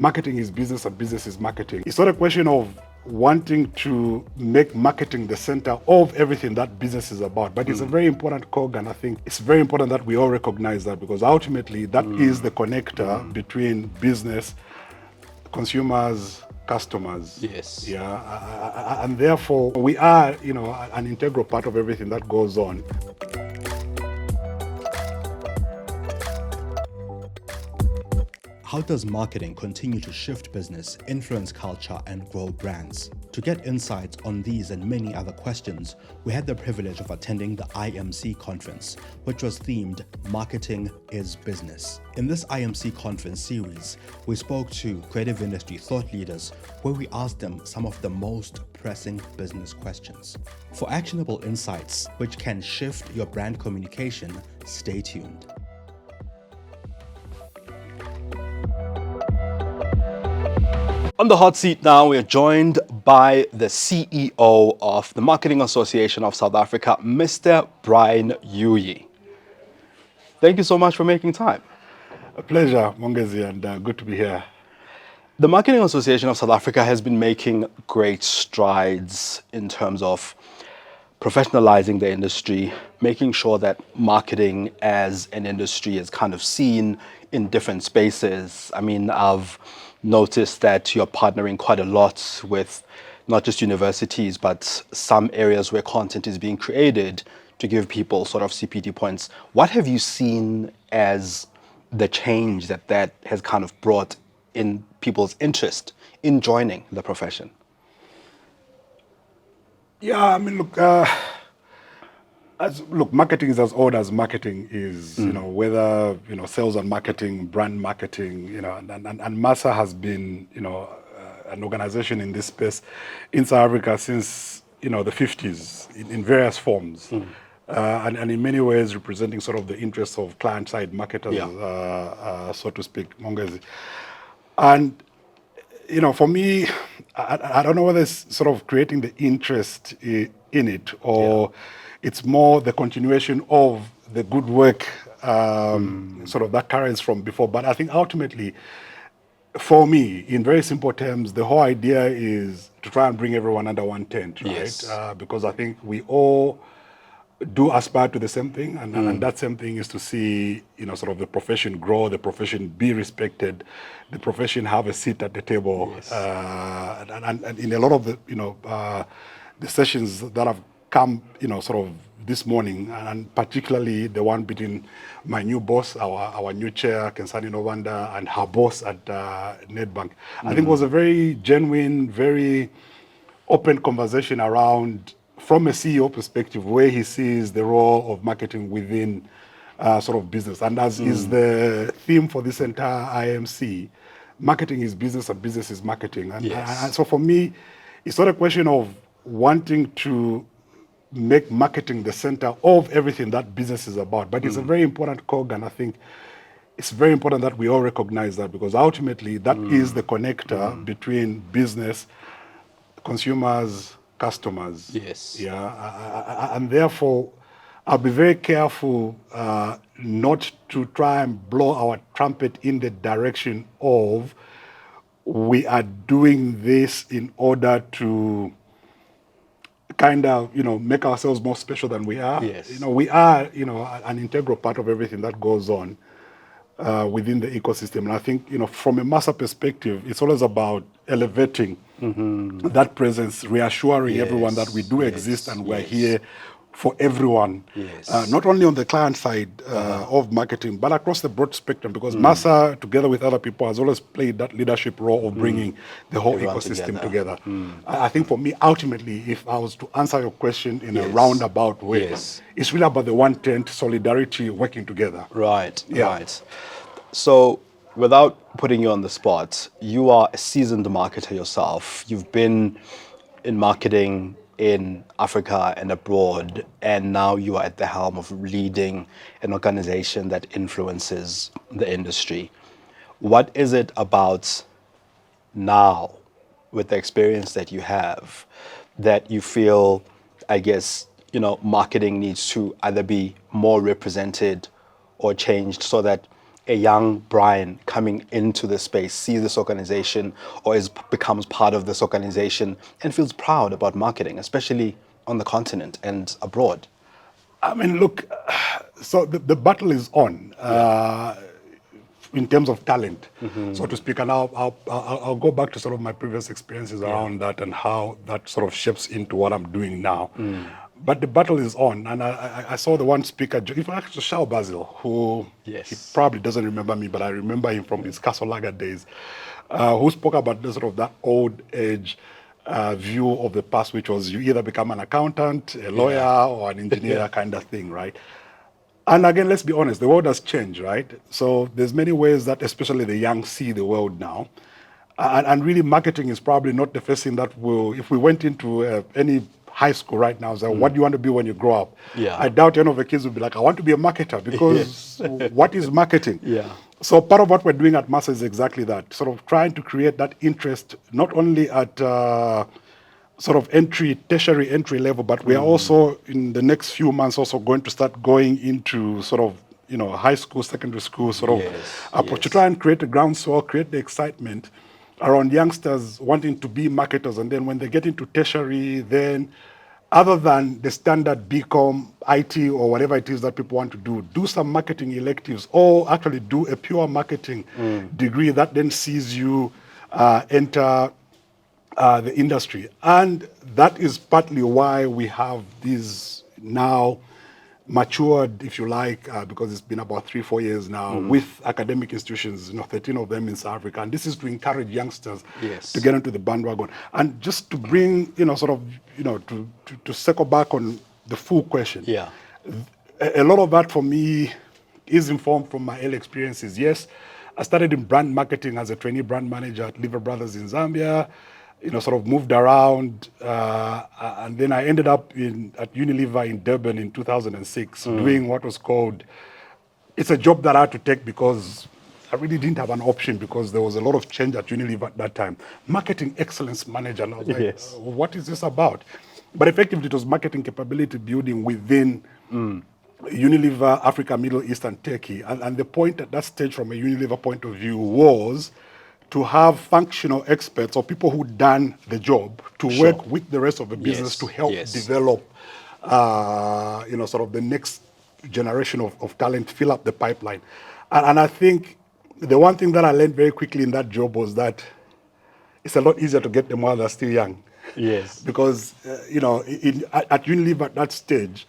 marketing is business and business is marketing. It's not a question of wanting to make marketing the center of everything that business is about, but it's a very important cog, and I think it's very important that we all recognize that, because ultimately that is the connector between business, consumers, customers. Yes. Yeah, and therefore we are, an integral part of everything that goes on. How does marketing continue to shift business, influence culture, and grow brands? To get insights on these and many other questions, we had the privilege of attending the IMC Conference, which was themed Marketing is Business. In this IMC Conference series, we spoke to creative industry thought leaders where we asked them some of the most pressing business questions. For actionable insights which can shift your brand communication, stay tuned. On the hot seat now, we are joined by the CEO of the Marketing Association of South Africa, Mr. Brian Yuyi. Thank you so much for making time. A pleasure, Mongezi, and good to be here. The Marketing Association of South Africa has been making great strides in terms of professionalizing the industry, making sure that marketing as an industry is kind of seen in different spaces. I mean, I've noticed that you're partnering quite a lot with not just universities, but some areas where content is being created to give people sort of CPD points. What have you seen as the change that has kind of brought in people's interest in joining the profession? Yeah, I mean, look, marketing is as old as marketing is, whether, sales and marketing, brand marketing, and MASA has been, an organization in this space in South Africa since, the 50s in various forms. And in many ways representing sort of the interests of client-side marketers, so to speak, Mongezi. And, for me, I don't know whether it's sort of creating the interest in it or it's more the continuation of the good work sort of that carries from before. But I think ultimately, for me, in very simple terms, the whole idea is to try and bring everyone under one tent, right? Yes. Because I think we all do aspire to the same thing, and that same thing is to see, sort of the profession grow, the profession be respected, the profession have a seat at the table. Yes. And in a lot of the sessions that have come, sort of this morning, and particularly the one between my new boss, our new chair, Kensani Novanda, and her boss at Nedbank, I think was a very genuine, very open conversation around, from a CEO perspective, where he sees the role of marketing within sort of business. And as is the theme for this entire IMC, marketing is business and business is marketing. And so for me, it's not a question of wanting to make marketing the center of everything that business is about, but it's a very important cog, and I think it's very important that we all recognize that, because ultimately that is the connector between business, consumers, customers. Yes. Yeah, and therefore I'll be very careful not to try and blow our trumpet in the direction of we are doing this in order to kind of, make ourselves more special than we are. Yes. We are, an integral part of everything that goes on within the ecosystem. And I think, from a MASA perspective, it's always about elevating that presence, reassuring everyone that we do exist and we're here for everyone. Yes. Not only on the client side of marketing, but across the broad spectrum, because MASA, together with other people, has always played that leadership role of bringing the whole Everyone ecosystem together. together. I think for me, ultimately, if I was to answer your question in a roundabout way, it's really about the one tent, solidarity, working together. Right, Yeah. right. So, without putting you on the spot, you are a seasoned marketer yourself. You've been in marketing in Africa and abroad, and now you are at the helm of leading an organization that influences the industry. What is it about now, with the experience that you have, that you feel, I guess, marketing needs to either be more represented or changed so that a young Brian coming into the space sees this organization or becomes part of this organization and feels proud about marketing, especially on the continent and abroad? I mean, look, so the battle is on. In terms of talent, so to speak. And I'll go back to sort of my previous experiences around that and how that sort of shapes into what I'm doing now. But the battle is on, and I saw the one speaker, in fact, Shao Basil, who he probably doesn't remember me, but I remember him from his Castle Lager days, who spoke about the sort of that old age view of the past, which was you either become an accountant, a lawyer, or an engineer kind of thing, right? And again, let's be honest, the world has changed, right? So there's many ways that especially the young see the world now. And really marketing is probably not the first thing that will, if we went into any high school right now, so what do you want to be when you grow up? I doubt any of the kids will be like, I want to be a marketer, because what is marketing? So part of what we're doing at MASA is exactly that, sort of trying to create that interest, not only at sort of tertiary entry level, but we are also in the next few months also going to start going into sort of, high school, secondary school sort of approach to try and create a groundswell, create the excitement around youngsters wanting to be marketers. And then when they get into tertiary, then other than the standard BCom, IT, or whatever it is that people want to do some marketing electives, or actually do a pure marketing degree that then sees you enter the industry. And that is partly why we have these now matured, if you like, because it's been about 3-4 years now, with academic institutions, 13 of them in South Africa. And this is to encourage youngsters to get into the bandwagon. And just to bring, to circle back on the full question. A lot of that for me is informed from my early experiences. Yes, I started in brand marketing as a trainee brand manager at Lever Brothers in Zambia. Sort of moved around, and then I ended up at Unilever in Durban in 2006, doing what was called, it's a job that I had to take because I really didn't have an option, because there was a lot of change at Unilever at that time. Marketing excellence manager, and I was like, what is this about? But effectively, it was marketing capability building within Unilever, Africa, Middle East, and Turkey. And the point at that stage, from a Unilever point of view, was to have functional experts or people who done the job to work with the rest of the business to help develop, sort of the next generation of talent, fill up the pipeline. And I think the one thing that I learned very quickly in that job was that it's a lot easier to get them while they're still young. Because, at Unilever at that stage,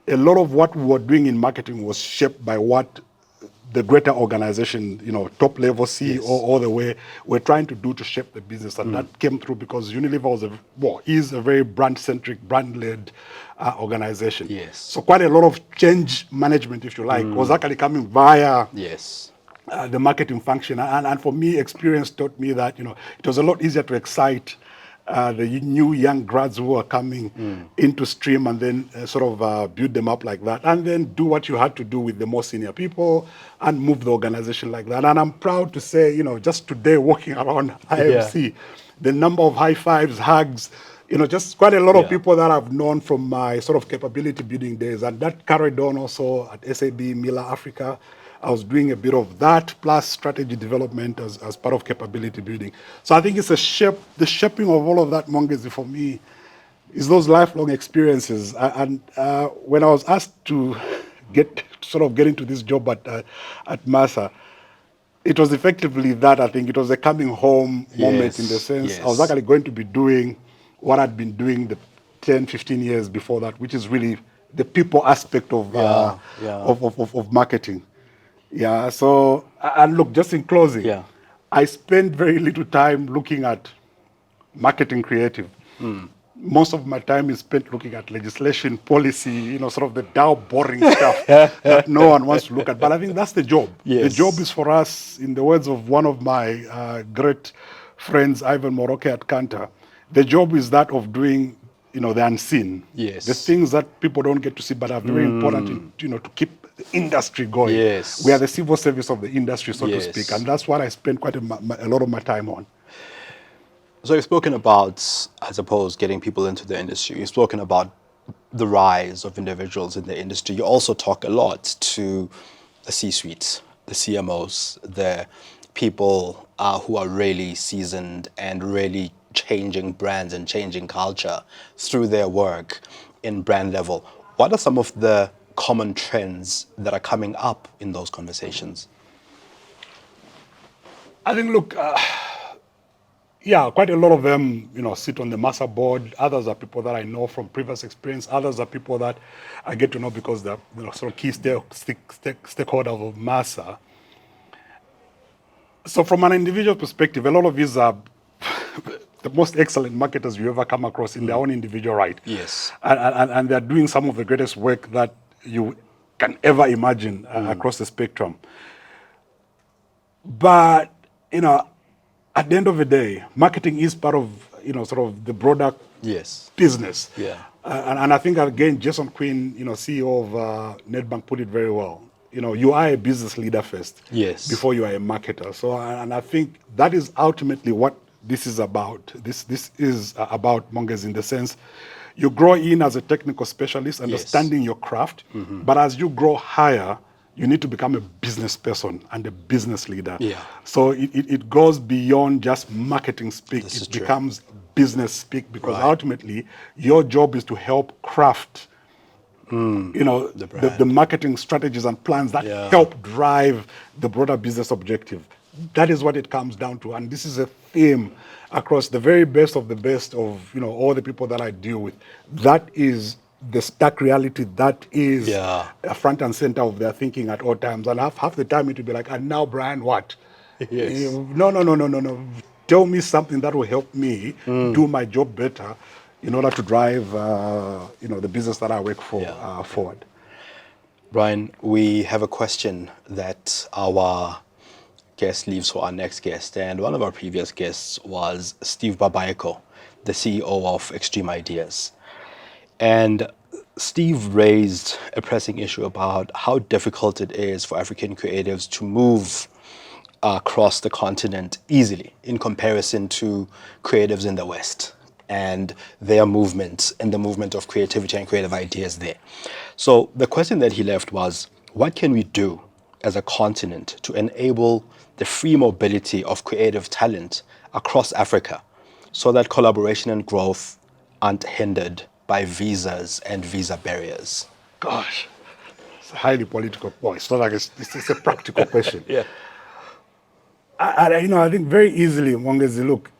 a lot of what we were doing in marketing was shaped by what the greater organization, top level CEO all the way, we're trying to do to shape the business. And that came through because Unilever is a very brand-centric, brand-led organization. So quite a lot of change management, if you like, was actually coming via the marketing function. And for me, experience taught me that, it was a lot easier to excite the new young grads who are coming into stream, and then sort of build them up like that, and then do what you had to do with the more senior people and move the organization like that. And I'm proud to say, just today walking around IMC, the number of high fives, hugs, just quite a lot of people that I've known from my sort of capability building days. And that carried on also at SAB, Miller Africa. I was doing a bit of that, plus strategy development as part of capability building. So I think it's the shaping of all of that, Mongezi, for me, is those lifelong experiences. And when I was asked to get into this job at MASA, it was effectively that. I think it was a coming home moment, in the sense I was actually going to be doing what I'd been doing the 10, 15 years before that, which is really the people aspect of marketing. So, and look, just in closing, I spent very little time looking at marketing creative. Most of my time is spent looking at legislation, policy, sort of the dull, boring stuff that no one wants to look at. But I think that's the job. The job is for us, in the words of one of my great friends, Ivan Moroke at Kantar, the job is that of doing, the unseen. The things that people don't get to see but are very important, to keep the industry going. We are the civil service of the industry, so to speak. And that's what I spend quite a lot of my time on. So you've spoken about, I suppose, getting people into the industry. You've spoken about the rise of individuals in the industry. You also talk a lot to the C-suite, the CMOs, the people who are really seasoned and really changing brands and changing culture through their work in brand level. What are some of the common trends that are coming up in those conversations? I think, look, yeah, quite a lot of them, sit on the MASA board. Others are people that I know from previous experience. Others are people that I get to know because they're, sort of key stakeholders of MASA. So from an individual perspective, a lot of these are the most excellent marketers you ever come across in their own individual right. Yes. And they're doing some of the greatest work that you can ever imagine across the spectrum. But, at the end of the day, marketing is part of, sort of the broader Yes. business. Yeah. And I think, again, Jason Quinn, CEO of Nedbank, put it very well. You are a business leader first. Yes. Before you are a marketer. So, and I think that is ultimately what this is about. This is about Monges, in the sense you grow in as a technical specialist, understanding your craft. But as you grow higher, you need to become a business person and a business leader. Yeah. So it goes beyond just marketing speak. This is It true. becomes business speak, because Right. ultimately your job is to help craft the marketing strategies and plans that Yeah. help drive the broader business objective. That is what it comes down to. And this is a theme across the very best of the best of all the people that I deal with. That is the stark reality. That is Yeah. a front and center of their thinking at all times. And half the time it will be like, and now, Brian, what? Yes. No. Tell me something that will help me do my job better in order to drive the business that I work for Yeah. forward. Brian, we have a question that our guest leaves for our next guest. And one of our previous guests was Steve Babayeko, the CEO of Extreme Ideas. And Steve raised a pressing issue about how difficult it is for African creatives to move across the continent easily in comparison to creatives in the West and their movement and the movement of creativity and creative ideas there. So the question that he left was, what can we do as a continent to enable the free mobility of creative talent across Africa so that collaboration and growth aren't hindered by visas and visa barriers? Gosh, it's a highly political point. It's not like it's a practical question. Yeah. I think very easily, Mwangezi, look,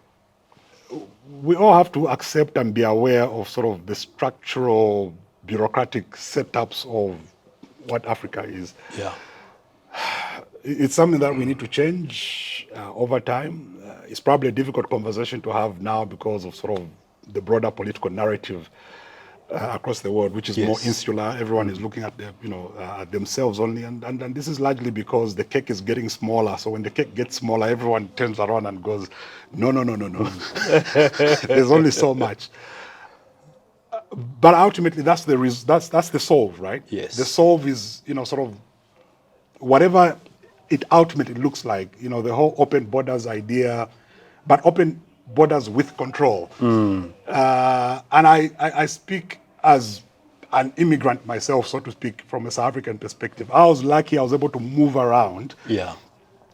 we all have to accept and be aware of sort of the structural bureaucratic setups of what Africa is. Yeah. It's something that we need to change over time. It's probably a difficult conversation to have now because of sort of the broader political narrative across the world, which is more Yes. insular. Everyone is looking at at themselves only, and this is largely because the cake is getting smaller. So when the cake gets smaller, everyone turns around and goes, no. There's only so much. But ultimately, that's the solve, right? Yes. The solve is sort of whatever it ultimately looks like. The whole open borders idea, but open borders with control. And I speak as an immigrant myself, so to speak, from a South African perspective. I was lucky I was able to move around Yeah.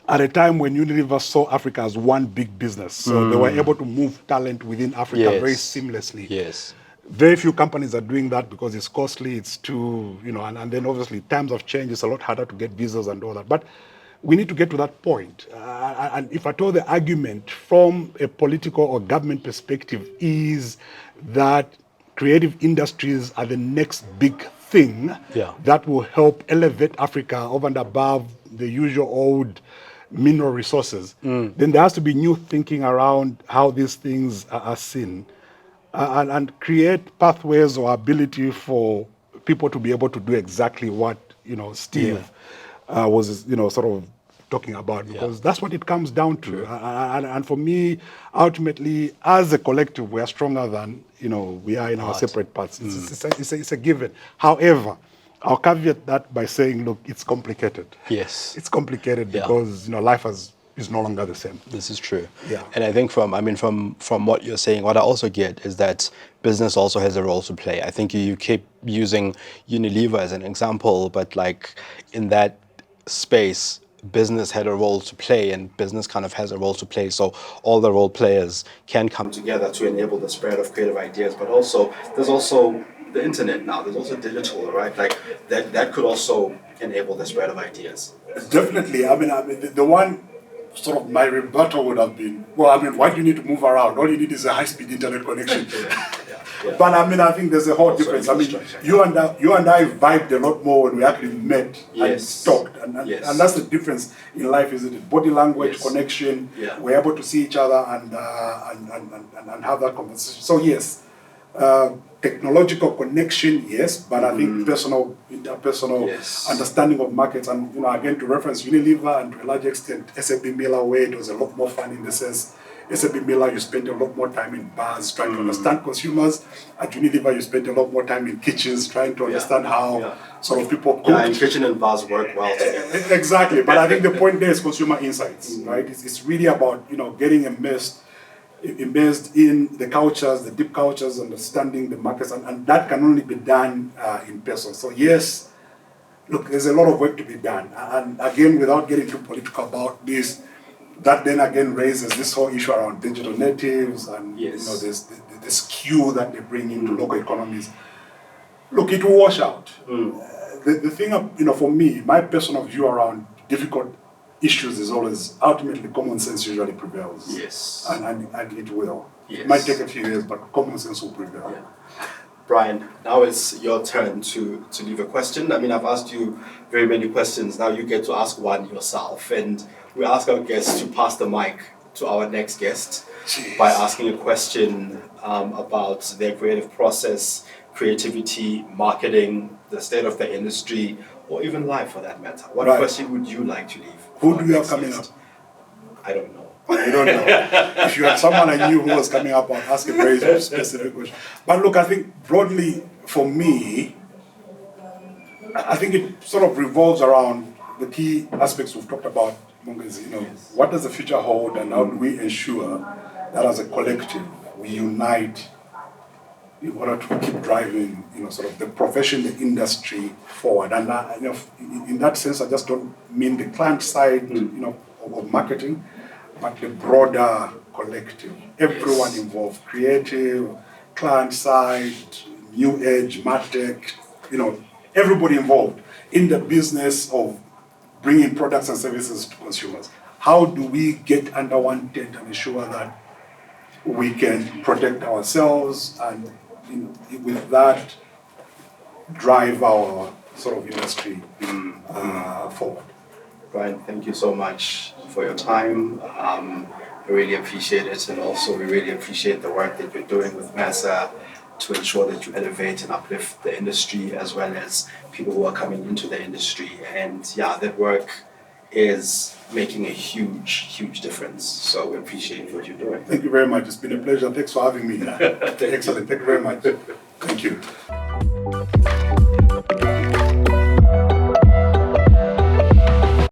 at a time when Unilever saw Africa as one big business. So they were able to move talent within Africa Yes. very seamlessly. Yes. Very few companies are doing that because it's costly, it's too, and then obviously times have changed, it's a lot harder to get visas and all that. But we need to get to that point. And if at all the argument from a political or government perspective is that creative industries are the next big thing Yeah. that will help elevate Africa over and above the usual old mineral resources, then there has to be new thinking around how these things are seen. And create pathways or ability for people to be able to do exactly what Steve was sort of talking about, because that's what it comes down to. And for me, ultimately, as a collective, we are stronger than we are in our separate parts. It's a given. However, I'll caveat that by saying, look, it's complicated. Yes. It's complicated Yeah. because life is no longer the same. This is true. Yeah. And I think from what you're saying, what I also get is that business also has a role to play. I think you keep using Unilever as an example, but like in that space, business had a role to play, and business kind of has a role to play. So all the role players can come together to enable the spread of creative ideas. But also, there's also the internet now. There's also digital, right? Like that could also enable the spread of ideas. Definitely. I mean, the one sort of my rebuttal would have been, well, I mean, why do you need to move around? All you need is a high-speed internet connection. Yeah. But I mean, I think there's a whole Also difference. I mean, infrastructure. you and I vibed a lot more when we actually met Yes. and talked, and Yes. and that's the difference in life, isn't it? Body language, Yes. connection. Yeah. We're able to see each other and have that conversation. So yes, technological connection, yes, but I think interpersonal Yes. understanding of markets, and again to reference Unilever and to a large extent SAP Miller, where it was a lot more fun in the sense. SAP Miller, you spent a lot more time in bars trying to understand consumers. At Unilever, you spent a lot more time in kitchens trying to understand how sort of people cook. Yeah, and kitchen and bars work well together. Exactly, but I think the point there is consumer insights, right? It's really about getting immersed in the cultures, the deep cultures, understanding the markets, and that can only be done in person. So yes, look, there's a lot of work to be done, and again, without getting too political about this. That then again raises this whole issue around digital natives and this the skew that they bring into local economies. Look, it will wash out. The thing, for me, my personal view around difficult issues is always ultimately common sense usually prevails. Yes. And it will. Yes. It might take a few years, but common sense will prevail. Yeah. Brian, now it's your turn to leave a question. I mean, I've asked you very many questions. Now you get to ask one yourself. And we ask our guests to pass the mic to our next guest by asking a question about their creative process, creativity, marketing, the state of the industry, or even life for that matter. What question would you like to leave? Who do you have coming up? I don't know. You don't know. If you had someone I knew who was coming up, I'd ask a very specific question. But look, I think broadly for me, I think it sort of revolves around the key aspects we've talked about. What does the future hold, and how do we ensure that as a collective we unite in order to keep driving, sort of the profession, the industry forward. And in that sense, I just don't mean the client side, of marketing, but the broader collective. Everyone involved, creative, client side, new age, martech, everybody involved in the business of bringing products and services to consumers. How do we get under one tent and ensure that we can protect ourselves and with that drive our sort of industry forward? Brian, thank you so much for your time. I really appreciate it, and also we really appreciate the work that you're doing with MASA to ensure that you elevate and uplift the industry as well as people who are coming into the industry. And that work is making a huge difference. So we appreciate what you're doing. Thank you very much. It's been a pleasure. Thanks for having me. Excellent. Thank you very much. Thank you.